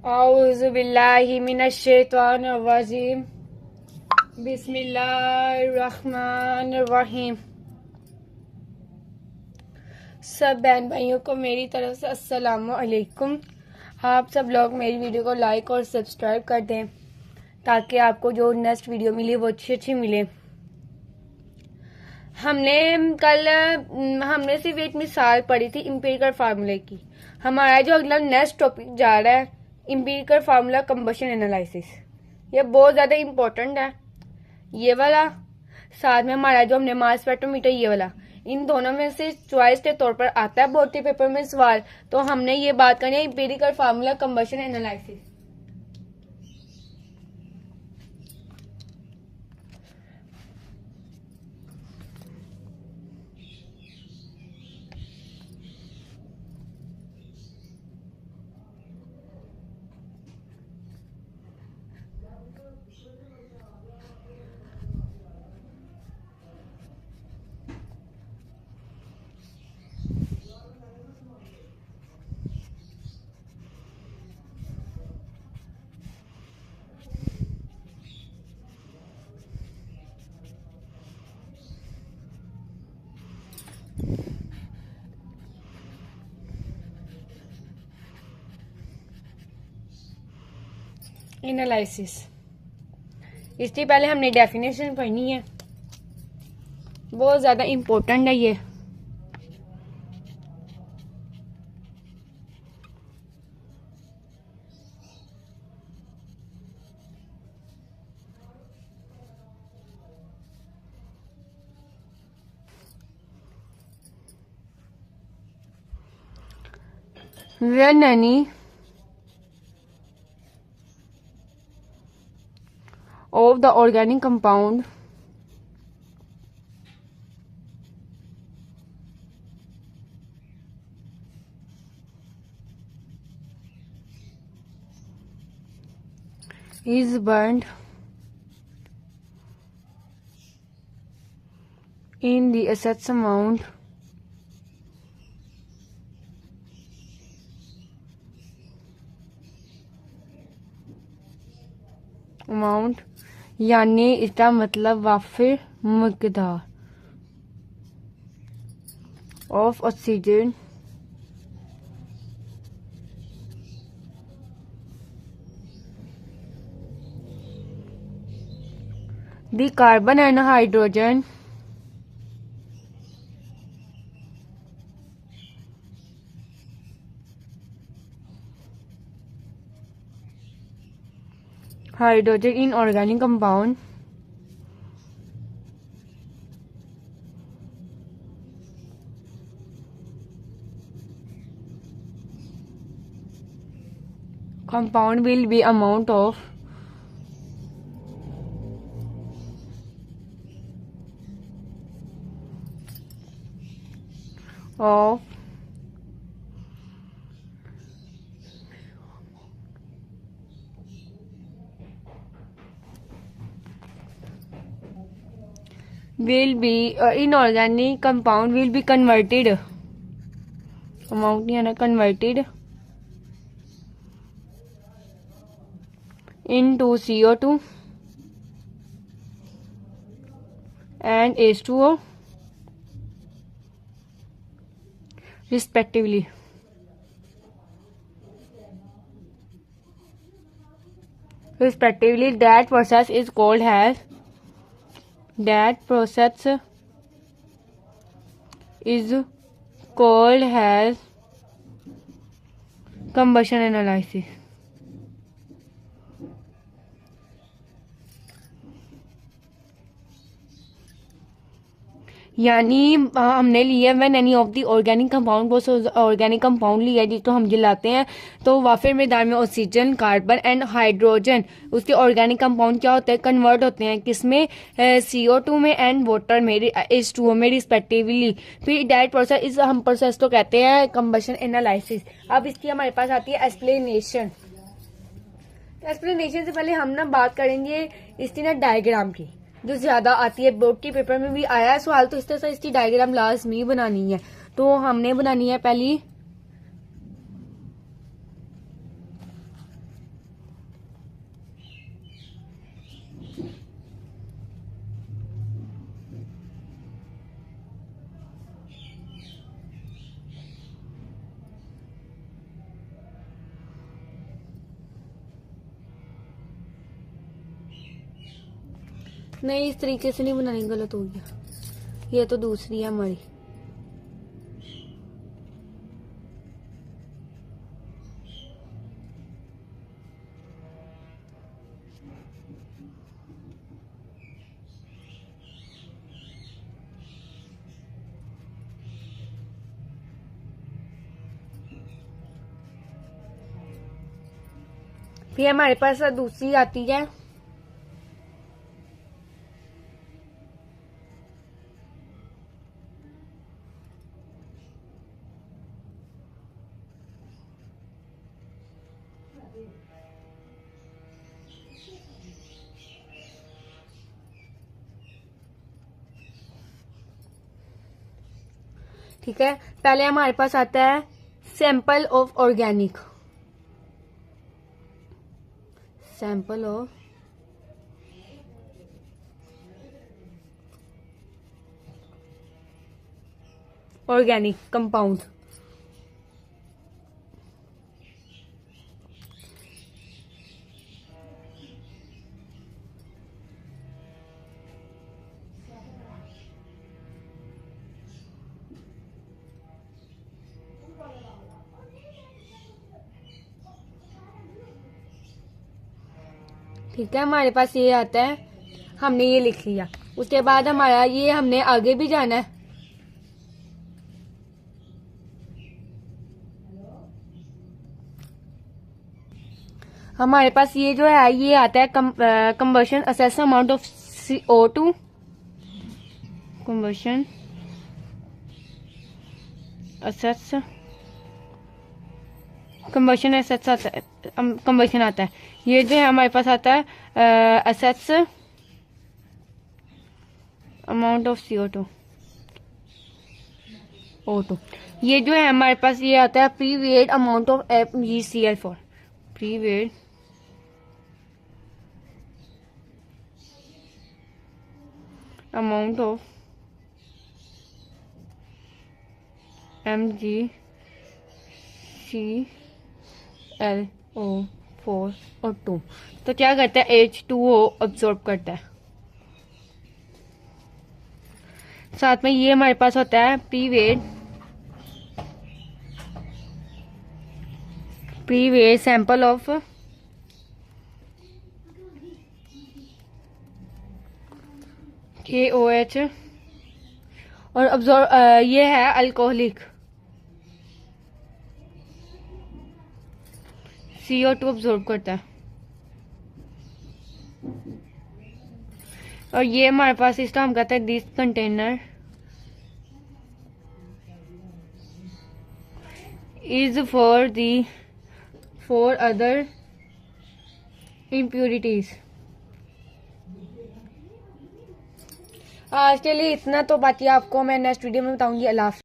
औज़ु बिल्लाहि मिनश्शैतानिर्रजीम। बिस्मिल्लाहिर्रहमानिर्रहीम। सब बहन भाइयों को मेरी तरफ से अस्सलामु अलैकुम। आप सब लोग मेरी वीडियो को लाइक और सब्सक्राइब कर दें ताकि आपको जो नेक्स्ट वीडियो मिले वो अच्छी अच्छी मिले। हमने सिर्फ एक मिसाल पढ़ी थी इम्पीरिकल फार्मूले की। हमारा जो अगला नेक्स्ट टॉपिक जा रहा है इम्पीरिकल फार्मूला कंबशन एनालिसिस। ये बहुत ज़्यादा इम्पोर्टेंट है ये वाला। साथ में हमारा जो हमने मास स्पेक्ट्रोमीटर ये वाला, इन दोनों में से चॉइस के तौर पर आता है बोर्ड के पेपर में सवाल। तो हमने ये बात करनी है empirical formula combustion analysis. Analysis, इससे पहले हमने डेफिनेशन पढ़नी है, बहुत ज़्यादा इम्पोर्टेंट है ये। When any of the organic compound is burned in the excess amount यानी इसका मतलब वाफिर मकदार of oxygen the carbon and hydrogen in organic compound will be amount of will be inorganic compound will be converted amount नहीं आना converted into CO2 and H2O respectively. That process is called as combustion analysis. यानी हमने लिया when any of the organic compound, बहुत organic compound लिया जिसको हम जलाते हैं तो वाफिर मैदान में ऑक्सीजन, कार्बन एंड हाइड्रोजन उसके ऑर्गेनिक कंपाउंड क्या होते हैं, कन्वर्ट होते हैं किसमें, CO2 में एंड वाटर में, H2O में रिस्पेक्टिवली। फिर दैट प्रोसेस हम प्रोसेस को कहते हैं कंबशन एनालिसिस। अब इसकी हमारे पास आती है एक्सप्लेनेशन। से पहले हम ना बात करेंगे इसकी ना डायग्राम की, जो ज्यादा आती है, बोर्ड के पेपर में भी आया है सवाल, तो इस तरह से इसकी डायग्राम लाजमी बनानी है। तो हमने बनानी है पहली नहीं, इस तरीके से नहीं बनानी, गलत हो गया। ये तो दूसरी है हमारी। फिर हमारे पास दूसरी आती है ठीक है। पहले हमारे पास आता है sample of organic, sample of organic compound. ठीक है, हमारे पास ये आता है, हमने ये लिख लिया। उसके बाद हमारा ये, हमने आगे भी जाना है। हमारे पास ये जो है, ये आता है combustion assess amount of CO2, combustion assess, combustion assess आता है, कंबशन आता है। ये जो है हमारे पास आता है assess amount of CO2, O2। ये जो है हमारे पास ये आता है प्रीवेड amount of FgCl4, प्रीवेड amount of MgClO4 और 2। तो क्या करता है, H2O अब्सॉर्ब करता है। साथ में ये हमारे पास होता है प्रीवेड सैंपल ऑफ KOH, और अब्सॉर्ब ये है अल्कोहलिक, CO2 अब्सॉर्ब करता है। और ये हमारे पास इसका हम कहते हैं this container is for other impurities. आज के लिए इतना, तो बाकी आपको मैं नेक्स्ट वीडियो में बताऊंगी। अल्लाह हाफ़िज़।